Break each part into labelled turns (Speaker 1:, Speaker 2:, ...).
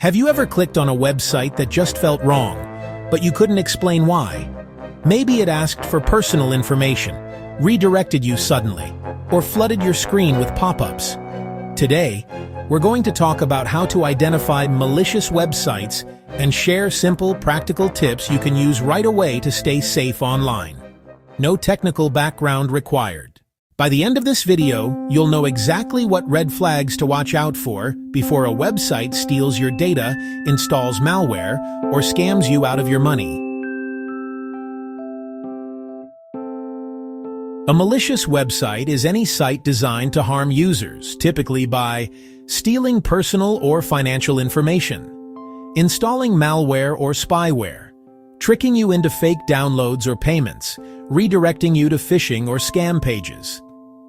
Speaker 1: Have you ever clicked on a website that just felt wrong, but you couldn't explain why? Maybe it asked for personal information, redirected you suddenly, or flooded your screen with pop-ups. Today, we're going to talk about how to identify malicious websites and share simple, practical tips you can use right away to stay safe online. No technical background required. By the end of this video, you'll know exactly what red flags to watch out for before a website steals your data, installs malware, or scams you out of your money. A malicious website is any site designed to harm users, typically by stealing personal or financial information, installing malware or spyware, tricking you into fake downloads or payments, redirecting you to phishing or scam pages.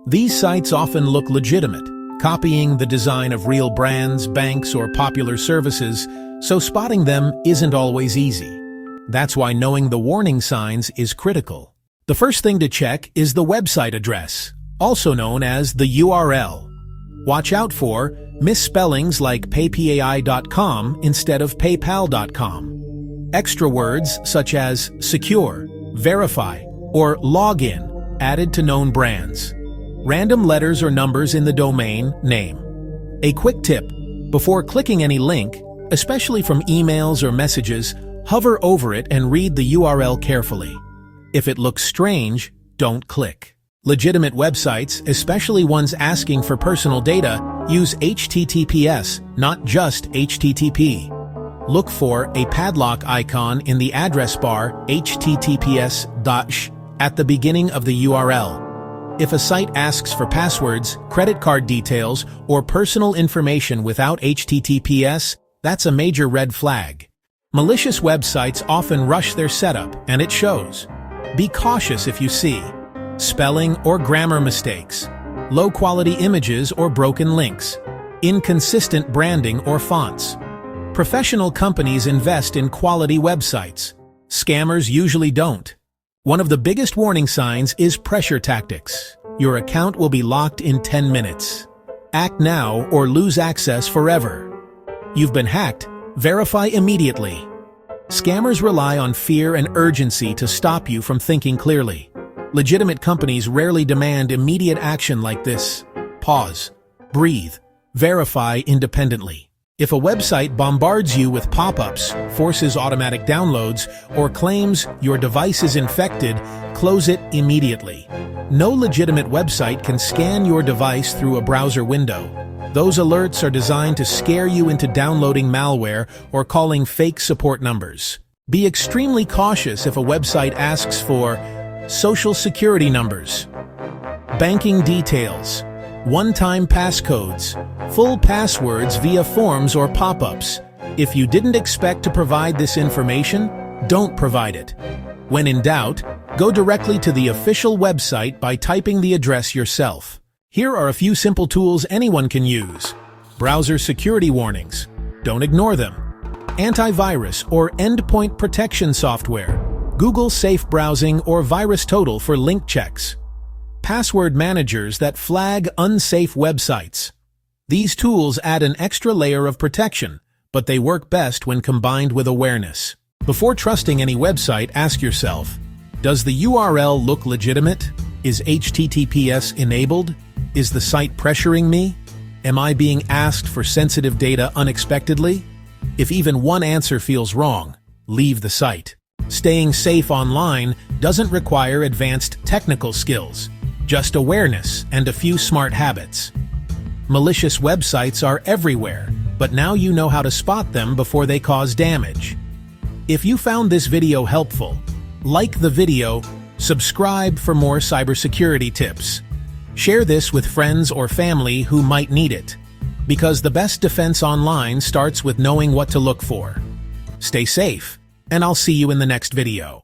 Speaker 1: These sites often look legitimate, copying the design of real brands, banks, or popular services, so spotting them isn't always easy. That's why knowing the warning signs is critical. The first thing to check is the website address, also known as the URL. Watch out for misspellings like paypai.com instead of paypal.com. Extra words such as secure, verify, or login added to known brands. Random letters or numbers in the domain name. A quick tip: before clicking any link, especially from emails or messages, hover over it and read the URL carefully. If it looks strange, don't click. Legitimate websites, especially ones asking for personal data, use HTTPS, not just HTTP. Look for a padlock icon in the address bar https:// at the beginning of the URL. If a site asks for passwords, credit card details, or personal information without HTTPS, that's a major red flag. Malicious websites often rush their setup, and it shows. Be cautious if you see spelling or grammar mistakes, low-quality images or broken links, inconsistent branding or fonts. Professional companies invest in quality websites. Scammers usually don't. One of the biggest warning signs is pressure tactics. Your account will be locked in 10 minutes. Act now or lose access forever. You've been hacked. Verify immediately. Scammers rely on fear and urgency to stop you from thinking clearly. Legitimate companies rarely demand immediate action like this. Pause. Breathe. Verify independently. If a website bombards you with pop-ups, forces automatic downloads, or claims your device is infected, close it immediately. No legitimate website can scan your device through a browser window. Those alerts are designed to scare you into downloading malware or calling fake support numbers. Be extremely cautious if a website asks for social security numbers, banking details, one-time passcodes, full passwords via forms or pop-ups. If you didn't expect to provide this information, don't provide it. When in doubt, go directly to the official website by typing the address yourself. Here are a few simple tools anyone can use. Browser security warnings. Don't ignore them. Antivirus or endpoint protection software. Google Safe Browsing or VirusTotal for link checks. Password managers that flag unsafe websites. These tools add an extra layer of protection, but they work best when combined with awareness. Before trusting any website, ask yourself, does the URL look legitimate? Is HTTPS enabled? Is the site pressuring me? Am I being asked for sensitive data unexpectedly? If even one answer feels wrong, leave the site. Staying safe online doesn't require advanced technical skills. Just awareness and a few smart habits. Malicious websites are everywhere, but now you know how to spot them before they cause damage. If you found this video helpful, like the video, subscribe for more cybersecurity tips. Share this with friends or family who might need it, because the best defense online starts with knowing what to look for. Stay safe, and I'll see you in the next video.